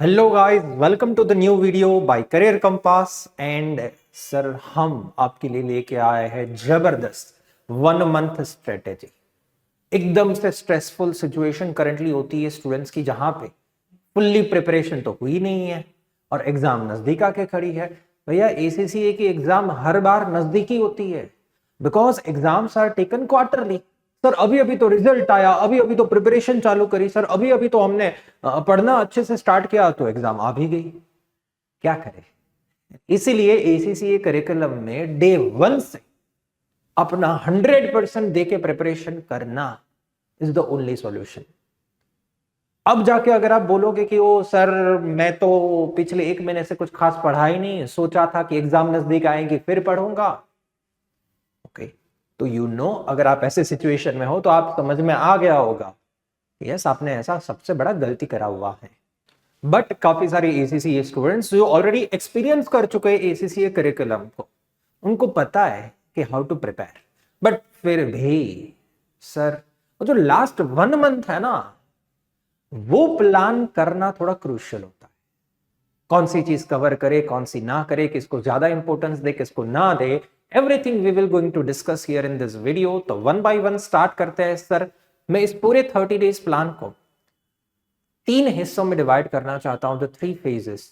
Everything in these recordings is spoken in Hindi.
Hello guys, welcome to the new video by Career Compass. And sir, हम आपके लिए लेके आए हैं जबरदस्त 1 मंथ स्ट्रेटेजी। एकदम से स्ट्रेसफुल सिचुएशन करंटली होती है स्टूडेंट्स की, जहां पे फुल्ली प्रिपरेशन तो हुई नहीं है और एग्जाम नजदीक आके खड़ी है। भैया, एसीसीए की एग्जाम हर बार नजदीकी होती है because exams are taken quarterly. Sir, अभी अभी तो रिजल्ट आया, अभी अभी तो प्रिपरेशन चालू करी, सर अभी अभी तो हमने पढ़ना अच्छे से स्टार्ट किया तो एग्जाम आ भी गई। क्या करें? इसीलिए एसीसीए करिकुलम में डे 1 से अपना 100% देके प्रिपरेशन करना इज द ओनली सॉल्यूशन। अब जाके अगर आप बोलोगे कि ओ सर, मैं तो पिछले 1 महीने से कुछ खास पढ़ा ही नहीं, सोचा था कि एग्जाम नजदीक आएंगे फिर पढ़ूंगा। ओके, तो अगर आप ऐसे सिचुएशन में हो तो आप समझ में आ गया होगा, यस, आपने ऐसा सबसे बड़ा गलती करा हुआ है। बट काफी सारे एसीसीए स्टूडेंट्स जो ऑलरेडी एक्सपीरियंस कर चुके हैं एसीसीए करिकुलम को, उनको पता है कि हाउ टू प्रिपेयर। बट फिर भी सर, वो जो लास्ट 1 मंथ है ना, वो प्लान करना थोड़ा क्रूशियल होता है। कौन सी चीज कवर करे, कौन सी ना करे, किसको ज्यादा इंपॉर्टेंस दे, किसको ना दे, everything we will going to discuss here in this video. तो 1 बाय 1 स्टार्ट करते हैं। सर, मैं इस पूरे 30 डेज प्लान को 3 हिस्सों में डिवाइड करना चाहता हूं, the 3 phases।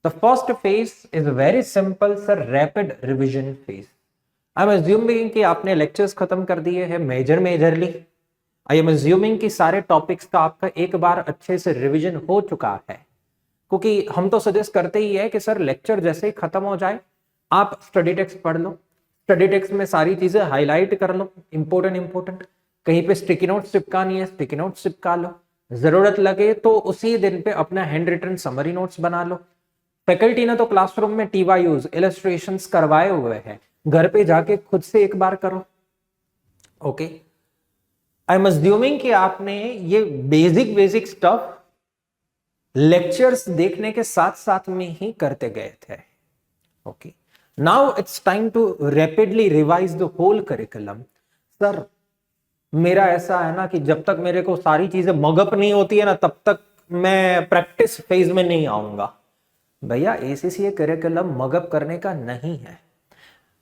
The first phase is very simple sir, rapid revision phase. I am assuming कि आपने लेक्चर्स खत्म कर दिए हैं मेजरली। आई एम अज्यूमिंग कि सारे टॉपिक्स का आपका एक बार अच्छे से रिविजन हो चुका है, क्योंकि हम तो सजेस्ट करते ही है कि सर लेक्चर जैसे ही खत्म हो जाए आप स्टडी टेक्स्ट पढ़ लो। स्टडी टेक्स्ट में सारी चीजें हाईलाइट कर लो, इंपॉर्टेंट। कहीं पे स्टिकी नोट्स चिपकानी है, स्टिकी नोट्स चिपका लो। जरूरत लगे तो उसी दिन पे अपना हैंड रिटन समरी नोट्स बना लो। फैकल्टी ने तो क्लासरूम में टीवायूज इलस्ट्रेशंस करवाए हुए हैं, घर पे जाके खुद से एक बार करो। ओके, आई एम अज्यूमिंग कि आपने ये बेसिक स्टफ लेक्चर्स देखने के साथ साथ में ही करते गए थे। Okay, now it's time to rapidly revise the whole curriculum. Sir, मेरा ऐसा है ना कि जब तक मेरे को सारी चीजें मगअप नहीं होती है ना, तब तक मैं प्रैक्टिस फेज में नहीं आऊंगा। भैया, एसीसीए करिकुलम मगअप करने का नहीं है।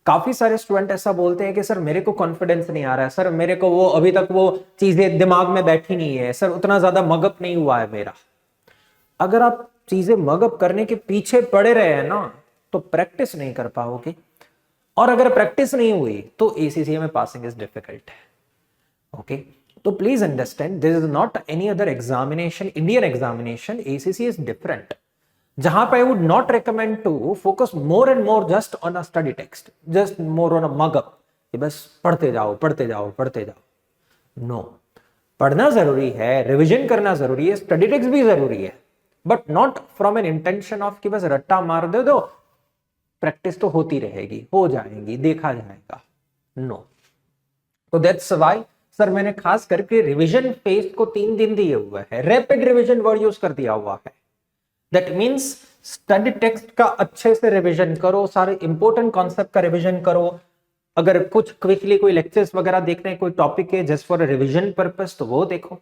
काफी सारे स्टूडेंट ऐसा बोलते हैं कि सर मेरे को कॉन्फिडेंस नहीं आ रहा है, सर मेरे को वो अभी तक वो चीजें दिमाग में बैठी नहीं है, सर उतना ज्यादा मगअप नहीं हुआ है मेरा। अगर आप चीजें मगअप करने के पीछे पड़े रहे हैं ना, तो प्रैक्टिस नहीं कर पाओगे, और अगर प्रैक्टिस नहीं हुई तो एसीसीए में पासिंग इज डिफिकल्ट है। ओके, तो please understand, this is not any other examination, Indian examination, ACCA is different. जहां पे I would not recommend to focus more and more just on a study text, just more on a mug up कि बस पढ़ते जाओ पढ़ते जाओ पढ़ते जाओ। नो, पढ़ना जरूरी है, रिवीजन करना जरूरी है, स्टडी टेक्स्ट भी जरूरी है, but not from an intention of कि बस रट्टा मार दो, प्रैक्टिस तो होती रहेगी, हो जाएगी, देखा जाएगा। नो, तो दैट्स व्हाई सर मैंने खास करके रिवीजन फेज को 3 दिन दिए हुए हैं, रैपिड रिवीजन वर्ड यूज कर दिया हुआ है। दैट मीन्स स्टडी टेक्स्ट का अच्छे से रिवीजन करो, सारे इंपॉर्टेंट कॉन्सेप्ट का रिवीजन करो। अगर कुछ क्विकली कोई लेक्चर्स वगैरह देखने कोई टॉपिक है जस्ट फॉर रिवीजन पर्पस, तो वो देखो।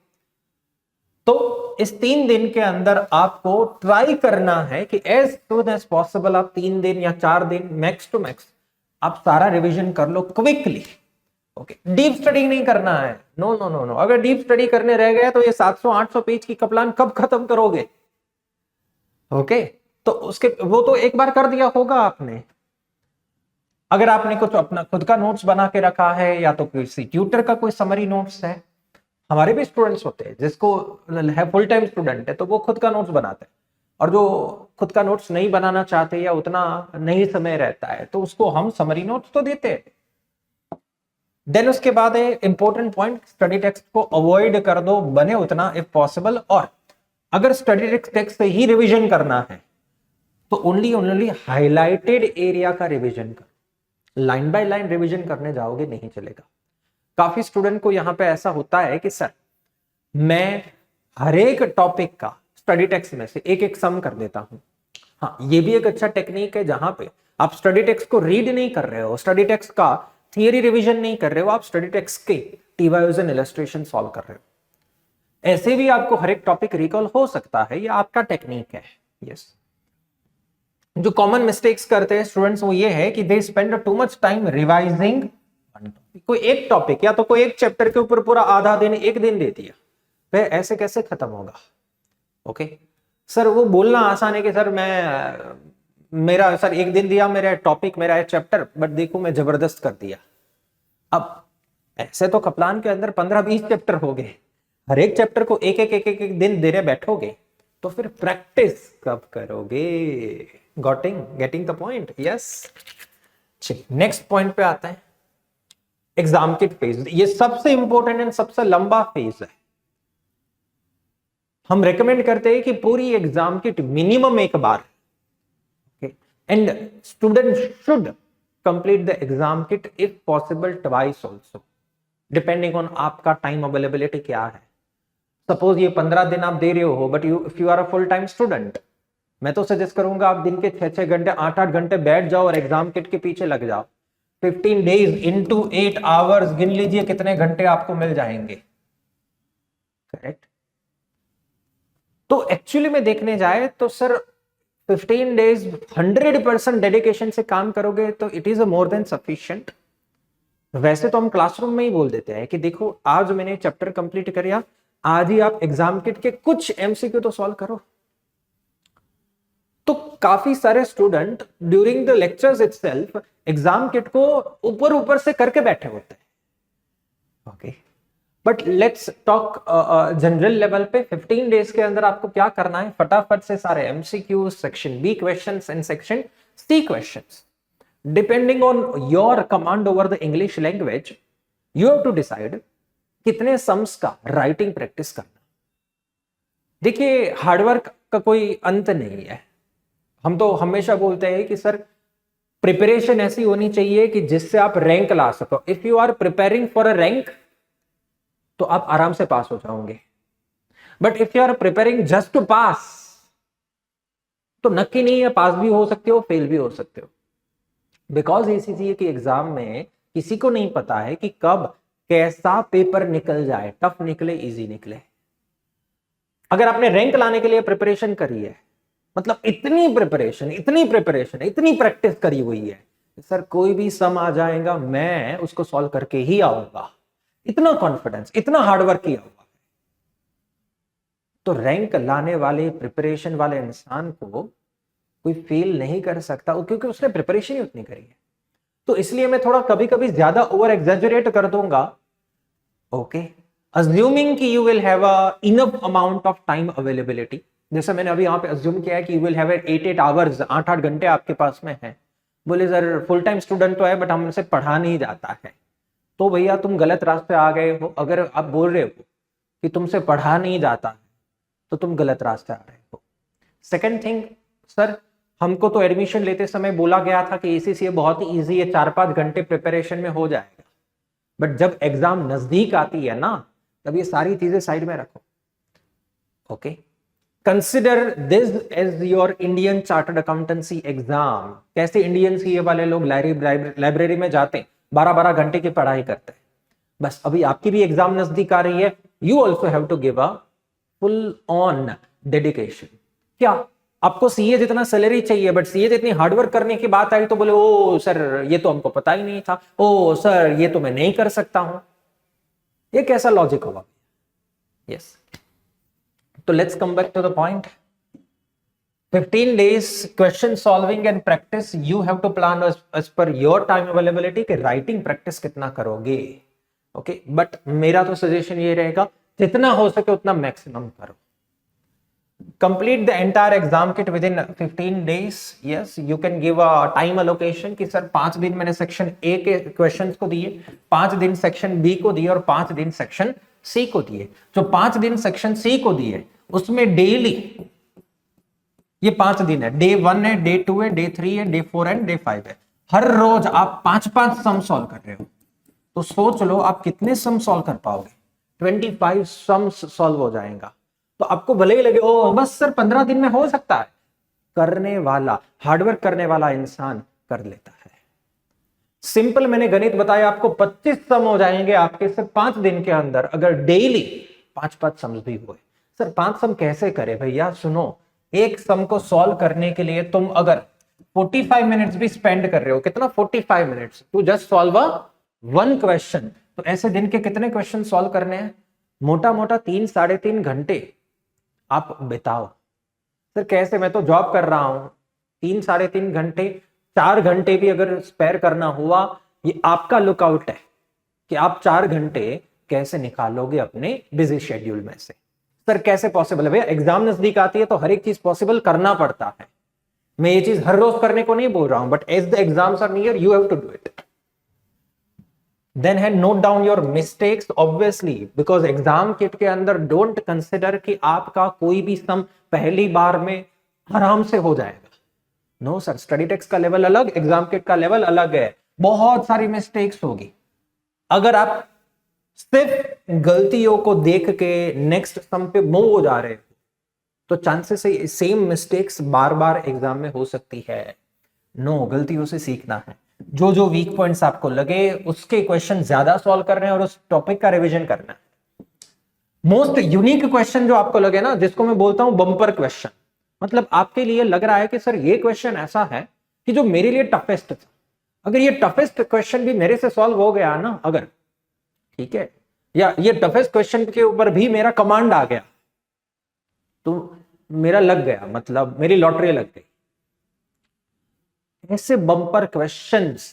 तो इस 3 दिन के अंदर आपको ट्राई करना है कि एज सुन एज पॉसिबल आप 3 दिन या 4 दिन मैक्स टू मैक्स आप सारा रिवीजन कर लो क्विकली। ओके, डीप स्टडी नहीं करना है। नो नो नो नो, अगर डीप स्टडी करने रह गया तो ये 700-800 पेज की कप्लान कब खत्म करोगे? ओके, तो उसके वो तो एक बार कर दिया होगा आपने। अगर आपने कुछ अपना खुद का नोट्स बना के रखा है या तो किसी ट्यूटर का कोई समरी नोट्स है, हमारे भी स्टूडेंट्स होते हैं जिसको है फुल टाइम स्टूडेंट है तो वो खुद का नोट्स बनाते हैं, और जो खुद का नोट्स नहीं बनाना चाहते या उतना नहीं समय रहता है तो उसको हम समरी नोट्स तो देते हैं। देन उसके बाद है इंपॉर्टेंट पॉइंट, स्टडी टेक्स्ट को अवॉइड कर दो बने उतना इफ पॉसिबल, और अगर स्टडी टेक्स्ट से ही रिवीजन करना है तो ओनली हाईलाइटेड एरिया का रिवीजन करो। लाइन बाय लाइन रिवीजन करने जाओगे नहीं चलेगा। काफी स्टूडेंट को यहां पे ऐसा होता है कि सर मैं हर एक टॉपिक का स्टडी टेक्स्ट में से एक एक सम कर देता हूं। हाँ, ये भी एक अच्छा टेक्निक है, जहां पे आप स्टडी टेक्स्ट को रीड नहीं कर रहे हो, स्टडी टेक्स्ट का थियरी रिवीजन नहीं कर रहे हो, आप स्टडी टेक्स्ट के टीवायूज एंड इलस्ट्रेशन सॉल्व कर रहे हो। ऐसे भी आपको हर एक टॉपिक रिकॉल हो सकता है, ये आपका टेक्निक है। यस, जो कॉमन मिस्टेक्स करते हैं स्टूडेंट्स वो ये है कि they spend too much time revising कोई एक टॉपिक, या तो कोई एक चैप्टर के ऊपर पूरा आधा दिन एक दिन दे दिया, फिर ऐसे कैसे खत्म होगा। ओके सर, वो बोलना आसान है कि सर मेरा सर एक दिन दिया, मेरा टॉपिक मेरा चैप्टर, बट देखो मैं जबरदस्त कर दिया। अब ऐसे तो कप्लान के अंदर 15-20 चैप्टर हो गए, हर एक चैप्टर को एक दिन देने बैठोगे तो फिर प्रैक्टिस कब करोगे। Getting the point. Yes, next point पे आते हैं, एग्जाम किट फेज। ये सबसे इंपॉर्टेंट एंड सबसे लंबा फेज है। हम रेकमेंड करते हैं कि पूरी एग्जाम किट मिनिमम एक बार, and student should complete the exam kit if possible twice also, depending on आपका टाइम अवेलेबिलिटी क्या है। सपोज ये 15 दिन आप दे रहे हो, but if you are a full time student, मैं तो सजेस्ट करूंगा आप दिन के 6-6 घंटे 8-8 घंटे बैठ जाओ और एग्जाम किट के पीछे लग जाओ। 15 डेज इंटू 8 आवर्स, गिन लीजिए कितने घंटे आपको मिल जाएंगे। करेक्ट। तो एक्चुअली में देखने जाए तो सर 15 डेज 100% डेडिकेशन से काम करोगे तो it is a more than sufficient. वैसे तो हम क्लासरूम में ही बोल देते हैं कि देखो आज मैंने चैप्टर कंप्लीट किया, आज ही आप एग्जाम किट के कुछ एमसीक्यू तो सॉल्व करो। तो काफी सारे student during the lectures itself exam kit को ऊपर ऊपर से करके बैठे होते हैं। Okay, but let's talk general level पे। 15 डेज के अंदर आपको क्या करना है, फटाफट से सारे MCQ, section B questions and section C questions, depending on your command over the English language, you have to decide कितने सम्स का राइटिंग प्रैक्टिस करना। देखिए हार्डवर्क का कोई अंत नहीं है। हम तो हमेशा बोलते हैं कि सर प्रिपरेशन ऐसी होनी चाहिए कि जिससे आप रैंक ला सको। If you are preparing for a rank तो आप आराम से पास हो जाओगे, but if you are preparing just to pass तो नक्की नहीं है, पास भी हो सकते हो, फेल भी हो सकते हो। बिकॉज इसीलिए कि एग्जाम में किसी को नहीं पता है कि कब कैसा पेपर निकल जाए, टफ निकले इजी निकले। अगर आपने रैंक लाने के लिए प्रिपरेशन करी है, मतलब इतनी प्रिपरेशन इतनी प्रैक्टिस करी हुई है, सर कोई भी सम आ जाएगा मैं उसको सॉल्व करके ही आऊंगा, इतना कॉन्फिडेंस, इतना हार्डवर्क किया हुआ, तो रैंक लाने वाले प्रिपरेशन वाले इंसान को कोई फेल नहीं कर सकता, क्योंकि उसने प्रिपरेशन ही उतनी करी है। तो इसलिए मैं थोड़ा कभी कभी ज्यादा ओवर एग्जैजरेट कर दूंगा। ओके, अज्यूमिंग कि you will have a enough amount of time availability, जैसे मैंने अभी यहाँ पे अज्यूम किया है कि यू विल हैव 8-8 आवर्स, 8-8 घंटे आपके पास में है। बोले सर फुल टाइम स्टूडेंट तो है बट हमसे पढ़ा नहीं जाता है, तो भैया तुम गलत रास्ते आ गए हो। अगर आप बोल रहे हो कि तुमसे पढ़ा नहीं जाता है तो तुम गलत रास्ते आ रहे हो। सेकेंड थिंग, सर हमको तो एडमिशन लेते समय बोला गया था कि ACCA बहुत ही ईजी है, 4-5 घंटे प्रिपरेशन में हो जाएगा, बट जब एग्जाम नजदीक आती है ना तब ये सारी चीजें साइड में रखो। Okay, consider this as your Indian chartered accountancy exam. कैसे इंडियन सीए वाले लोग लाइब्रेरी में जाते हैं, 12-12 घंटे की पढ़ाई करते हैं, बस अभी आपकी भी एग्जाम नजदीक आ रही है, you also have to give a full on dedication. क्या आपको सीए जितना सैलरी चाहिए, बट सीए जितनी हार्डवर्क करने की बात आई तो बोले ओ सर ये तो हमको पता ही नहीं था, ओ सर ये तो मैं नहीं कर सकता हूं। ये कैसा लॉजिक होगा? यस, तो let's come back to the point. 15 days question solving and practice, you have to plan as per your time availability कि राइटिंग प्रैक्टिस कितना करोगे। ओके, बट मेरा तो सजेशन ये रहेगा जितना हो सके उतना मैक्सिमम करो। Complete the entire exam kit with in 15 days। Yes, you can give a time allocation कि सर 5 दिन मैंने सेक्शन ए के क्वेश्चंस को दिए, 5 दिन सेक्शन बी को दिए और 5 दिन सेक्शन सी को दिए। जो 5 दिन सेक्शन सी को दिए उसमें डेली ये 5 दिन है, डे 1 है, डे 2 है, डे 3 है, डे 4 एंड डे 5 है। हर रोज आप 5-5 सम सॉल्व कर रहे हो, तो सोच लो आप कितने सम सॉल्व कर पाओगे। 25 सम्स सॉल्व हो जाएगा। तो आपको भले ही लगे ओ बस सर 15 दिन में हो सकता है, करने वाला, हार्डवर्क करने वाला इंसान कर लेता है। सिंपल मैंने गणित बताया आपको, 25 सम हो जाएंगे आपके सिर्फ 5 दिन के अंदर, अगर डेली 5 सम्स भी हुए। सर 5 सम कैसे करे भैया? सुनो, एक सम को सॉल्व करने के लिए तुम अगर 45 मिनट्स भी स्पेंड कर रहे हो, कितना 45 minutes to just solve a one question, तो ऐसे दिन के कितने क्वेश्चन सॉल्व करने हैं? मोटा मोटा 3-3.5 घंटे आप बिताओ। सर कैसे? मैं तो जॉब कर रहा हूं, 3-3.5 घंटे, 4 घंटे भी अगर स्पेयर करना हुआ, ये आपका लुकआउट है कि आप 4 घंटे कैसे निकालोगे अपने बिजी शेड्यूल में से। सर कैसे पॉसिबल है भैया? एग्जाम नजदीक आती है तो हर एक चीज पॉसिबल करना पड़ता है। मैं ये चीज हर रोज करने को नहीं बोल रहा हूं, but as the exams are near you have to do it. Then है note down your mistakes, obviously, because exam kit के अंदर डोंट कंसिडर कि आपका कोई भी सम पहली बार में आराम से हो जाएगा। नो सर, स्टडी टेक्स्ट का लेवल अलग, एग्जाम किट का लेवल अलग है, बहुत सारी मिस्टेक्स होगी। अगर आप सिर्फ गलतियों को देख के नेक्स्ट सम पे मूव हो जा रहे हो तो चांसेस है सेम मिस्टेक्स बार बार एग्जाम में हो सकती है। नो, गलतियों से सीखना है। जो जो वीक पॉइंट्स आपको लगे उसके क्वेश्चन ज्यादा सॉल्व करने हैं और उस टॉपिक का रिवीजन करना है। मोस्ट यूनिक क्वेश्चन जो आपको लगे ना, जिसको मैं बोलता हूं बम्पर क्वेश्चन, मतलब आपके लिए लग रहा है कि सर ये क्वेश्चन ऐसा है कि जो मेरे लिए टफेस्ट था, अगर ये टफेस्ट क्वेश्चन भी मेरे से सॉल्व हो गया ना, अगर ठीक है, या ये टफेस्ट क्वेश्चन के ऊपर भी मेरा कमांड आ गया तो मेरा लग गया, मतलब मेरी लॉटरी लग गई। ऐसे बम्पर क्वेश्चंस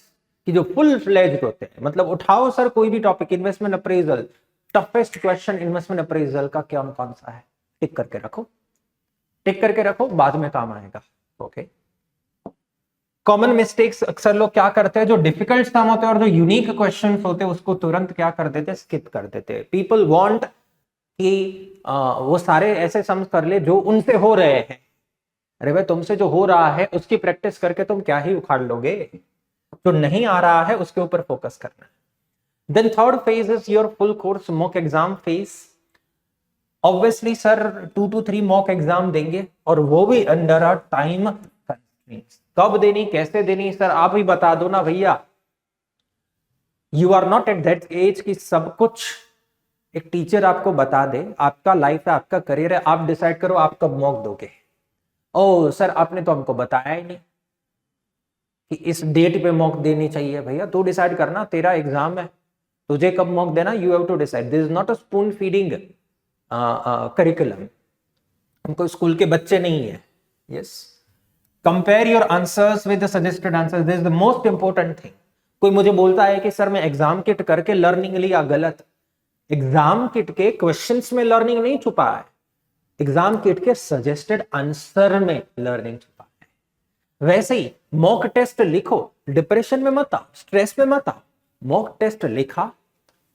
कि जो फुल फ्लेज्ड होते हैं, मतलब उठाओ सर कोई भी topic, investment appraisal, toughest question investment appraisal का क्या कौन सा है, टिक करके रखो, टिक करके रखो, बाद में काम आएगा। ओके। कॉमन मिस्टेक्स अक्सर लोग क्या करते हैं, जो डिफिकल्ट सम होते हैं और जो यूनिक क्वेश्चंस होते हैं उसको तुरंत क्या कर देते हैं, स्किप कर देते हैं। पीपल वांट कि वो सारे ऐसे सम्स कर ले जो उनसे हो रहे हैं। अरे भाई, तुमसे जो हो रहा है उसकी प्रैक्टिस करके तुम क्या ही उखाड़ लोगे, जो नहीं आ रहा है उसके ऊपर फोकस करना है। Then third phase is your full course mock exam phase. Obviously sir 2 to 3 mock exam देंगे और वो भी अंडर अ टाइम कंस्ट्रेंट्स। कब देनी, कैसे देनी, सर आप ही बता दो ना भैया। You are not at that age कि सब कुछ एक टीचर आपको बता दे। आपका लाइफ है, आपका करियर है, आप डिसाइड करो आप कब मॉक दोगे। ओ सर आपने तो हमको बताया ही नहीं कि इस डेट पे मॉक देनी चाहिए। भैया तू डिसाइड करना, तेरा एग्जाम है, तुझे कब मॉक देना, you have to decide. This is not a spoon feeding curriculum, हमको स्कूल के बच्चे नहीं है। Yes, compare your answers with the suggested answers, this is the most important thing. कोई मुझे बोलता है कि सर मैं एग्जाम किट करके लर्निंग लिया, गलत। एग्जाम किट के क्वेश्चंस में लर्निंग नहीं छुपा है, एग्जाम किट के सजेस्टेड आंसर में लर्निंग छुपा है। वैसे ही मॉक टेस्ट लिखो, डिप्रेशन में मत आओ, स्ट्रेस में मत आओ। मॉक टेस्ट लिखा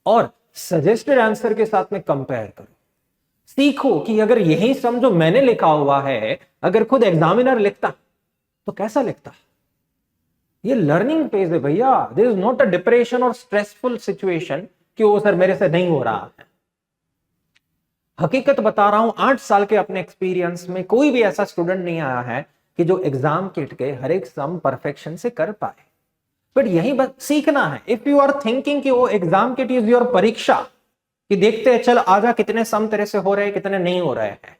और सजेस्टेड आंसर के साथ में कंपेयर करो। सीखो कि अगर यही सम जो मैंने लिखा हुआ है अगर खुद एग्जामिनर लिखता तो कैसा लिखता। ये लर्निंग फेज है भैया। This is not a depression और स्ट्रेसफुल सिचुएशन कि वो सर मेरे से नहीं हो रहा है। हकीकत बता रहा हूं, 8 साल के अपने एक्सपीरियंस में कोई भी ऐसा स्टूडेंट नहीं आया है कि जो एग्जाम किट के हर एक सम परफेक्शन से कर पाए। बट यही बात सीखना है। इफ यू आर थिंकिंग कि वो एग्जाम किट इज योर परीक्षा, कि देखते हैं चल आजा कितने सम तेरे से हो रहे हैं कितने नहीं हो रहे हैं,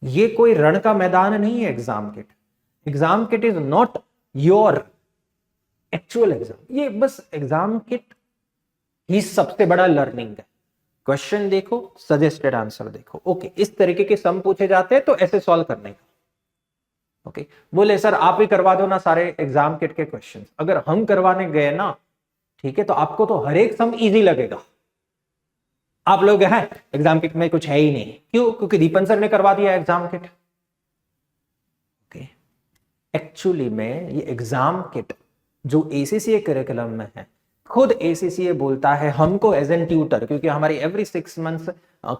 ये कोई रण का मैदान नहीं है exam kit. Exam kit is not your actual exam. ये बस एग्जाम किट ही सबसे बड़ा लर्निंग है। क्वेश्चन देखो, सजेस्टेड आंसर देखो। ओके, इस तरीके के सम पूछे जाते हैं तो ऐसे सॉल्व करने का। ओके, बोले सर आप ही करवा दो ना सारे एग्जाम किट के क्वेश्चंस। अगर हम करवाने गए ना, ठीक है, तो आपको तो हर एक सम इजी लगेगा। आप लोग हैं एग्जाम किट में कुछ है ही नहीं, क्यों? क्योंकि दीपन सर ने करवा दिया एग्जाम किट। ओके, एक्चुअली में ये एग्जाम किट जो एसीसीए करिकुलम में है, खुद एसीसीए बोलता है हमको एज एन ट्यूटर, क्योंकि हमारी एवरी 6 मंथ्स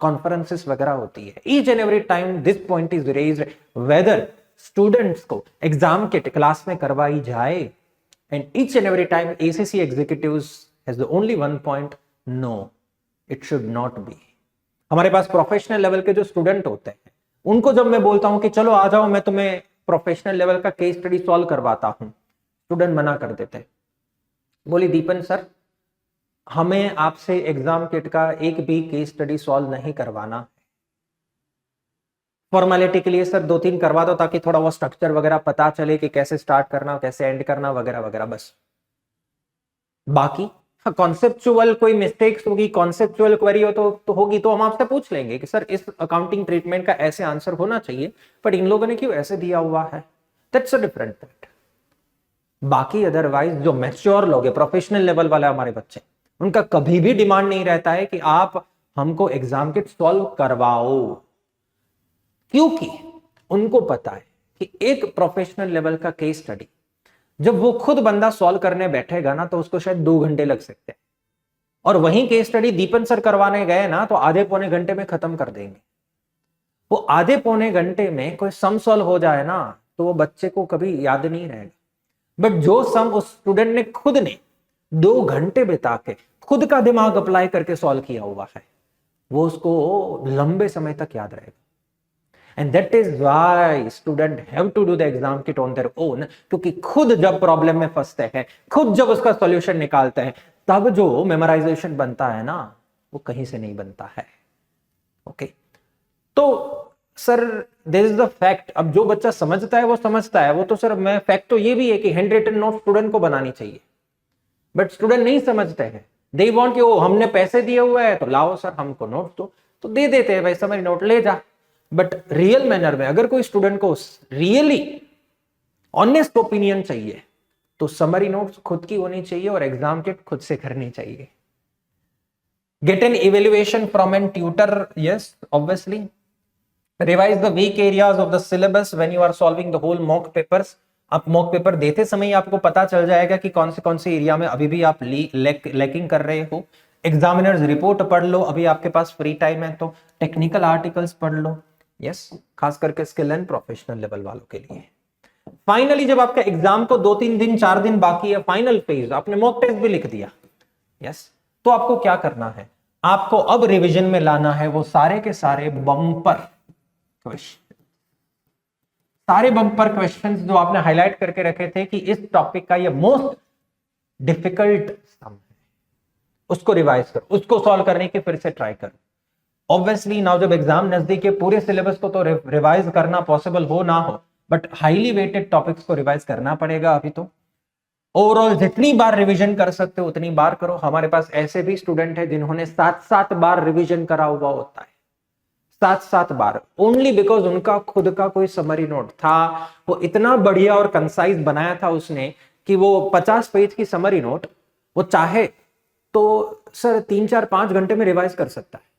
कॉन्फ्रेंसेस वगैरह होती है। Each and every time this point is raised whether students को एग्जाम किट क्लास में करवाई जाए, and each and every time ACCA executives has the only one point, no it should not be. हमारे पास प्रोफेशनल लेवल के जो स्टूडेंट होते हैं उनको जब मैं बोलता हूं कि चलो आ जाओ मैं तुम्हें प्रोफेशनल लेवल का केस स्टडी सॉल्व करवाता हूं, स्टूडेंट मना कर देते हैं। बोली दीपन सर हमें आपसे एग्जाम किट का एक भी केस स्टडी सॉल्व नहीं करवाना। फॉर्मेलिटी के लिए सर 2-3 करवा दो ताकि थोड़ा वो स्ट्रक्चर वगैरह पता चले कि कैसे स्टार्ट करना, कैसे एंड करना वगैरह वगैरह, बस। बाकी कॉन्सेप्चुअल कोई मिस्टेक्स होगी, कॉन्सेप्चुअल क्वेरी हो तो होगी, तो हम आपसे पूछ लेंगे कि सर इस अकाउंटिंग ट्रीटमेंट का ऐसे आंसर होना चाहिए, बट इन लोगों ने क्यों ऐसे दिया हुआ है, दैट्स अ डिफरेंट थिंग। बाकी अदरवाइज जो मैच्योर लोग हैं, प्रोफेशनल लेवल वाले हमारे बच्चे, उनका कभी भी डिमांड नहीं रहता है कि आप हमको एग्जाम किट सॉल्व करवाओ, क्योंकि उनको पता है कि एक प्रोफेशनल लेवल का केस स्टडी जब वो खुद बंदा सॉल्व करने बैठेगा ना, तो उसको शायद 2 घंटे लग सकते हैं, और वहीं केस स्टडी दीपन सर करवाने गए ना तो आधे पौने घंटे में खत्म कर देंगे। वो आधे पौने घंटे में कोई सम सॉल्व हो जाए ना, तो वो बच्चे को कभी याद नहीं रहेगा, बट जो सम उस स्टूडेंट ने खुद ने 2 घंटे बिता के खुद का दिमाग अप्लाई करके सॉल्व किया हुआ है, वो उसको लंबे समय तक याद रहेगा। And that is why student have to do the exam kit on their own, क्योंकि खुद जब प्रॉब्लम में फंसते हैं, खुद जब उसका सॉल्यूशन निकालते हैं, तब जो मेमोराइजेशन बनता है ना, वो कहीं से नहीं बनता है। ओके तो sir this is the fact. अब जो बच्चा समझता है वो समझता है, वो तो सर मैं फैक्ट तो ये भी है कि हैंड रिटन नोट स्टूडेंट को बनानी चाहिए, बट स्टूडेंट नहीं समझते हैं। दे वांट कि ओ हमने पैसे दिए हुए हैं तो लाओ सर हमको नोट दो, तो दे देते हैं भाई समझ नोट ले जा। बट रियल मैनर में अगर कोई स्टूडेंट को रियली ऑनेस्ट ओपिनियन चाहिए तो समरी नोट्स खुद की होनी चाहिए और एग्जाम किट खुद से करनी चाहिए। Get an evaluation from an tutor, yes obviously. Revise the weak areas of the syllabus when you are solving the whole mock papers. आप मॉक पेपर देते समय आपको पता चल जाएगा कि कौन से एरिया में अभी भी आप लैकिंग कर रहे हो। एग्जामिनर्स रिपोर्ट पढ़ लो, अभी आपके पास फ्री टाइम है तो टेक्निकल आर्टिकल्स पढ़ लो, यस खास करके स्किल एंड प्रोफेशनल लेवल वालों के लिए। फाइनली जब आपका एग्जाम को 2-3 दिन 4 दिन बाकी है, फाइनल फेज, आपने मॉक टेस्ट भी लिख दिया, यस, तो आपको क्या करना है, आपको अब रिवीजन में लाना है वो सारे के सारे बम्पर क्वेश्चन, सारे बम्पर क्वेश्चंस जो आपने हाईलाइट करके रखे थे कि इस टॉपिक का ये मोस्ट डिफिकल्ट सम है, उसको रिवाइज करो, उसको सॉल्व करने की फिर से ट्राई करो। ऑब्वियसली नाउ जब एग्जाम नजदीक है, पूरे सिलेबस को तो रिवाइज करना पॉसिबल हो ना हो, बट हाईली वेटेड टॉपिक्स को रिवाइज करना पड़ेगा अभी तो। ओवरऑल जितनी बार रिवीजन कर सकते हो उतनी बार करो। हमारे पास ऐसे भी स्टूडेंट है जिन्होंने 7-7 बार रिवीजन करा हुआ होता है, 7-7 बार, ओनली बिकॉज उनका खुद का कोई समरी नोट था, वो इतना बढ़िया और कंसाइज बनाया था उसने कि वो 50 पेज की समरी नोट वो चाहे तो सर 3-4-5 घंटे में रिवाइज कर सकता है।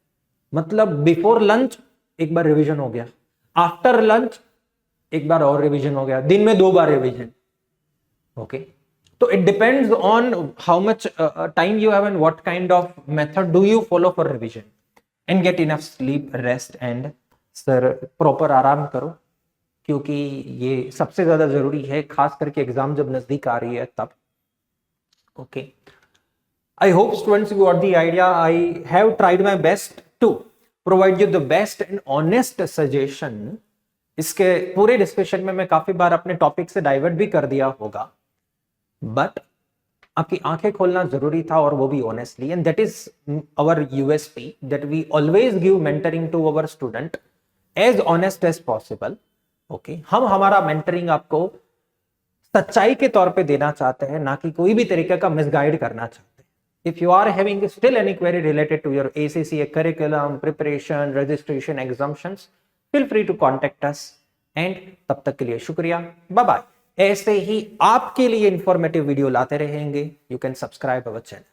मतलब बिफोर लंच एक बार रिवीजन हो गया, आफ्टर लंच एक बार और रिवीजन हो गया, दिन में 2 बार रिवीजन। ओके तो it depends on how much time you have and what kind of method do you follow for revision, and get enough sleep, rest and sir proper आराम करो, क्योंकि ये सबसे ज्यादा जरूरी है, खास करके एग्जाम जब नजदीक आ रही है तब। Okay I hope students you got the idea. I have tried my best to provide you the best and honest suggestion. इसके पूरे डिस्कशन में मैं काफी बार अपने टॉपिक से डाइवर्ट भी कर दिया होगा, बट आपकी आंखें खोलना जरूरी था, और वो भी honestly, and that is our USP, that we always give mentoring to our student as honest as possible. Okay हम हमारा मेंटरिंग आपको सच्चाई के तौर पे देना चाहते हैं, ना कि कोई भी तरीके का मिसगाइड करना चाहते हैं। If you are having still any query related to your ACCA curriculum, preparation, registration, exemptions, feel free to contact us. And तब तक के लिए शुक्रिया, बाय बाय। ऐसे ही आपके लिए इंफॉर्मेटिव वीडियो लाते रहेंगे। You can subscribe our channel.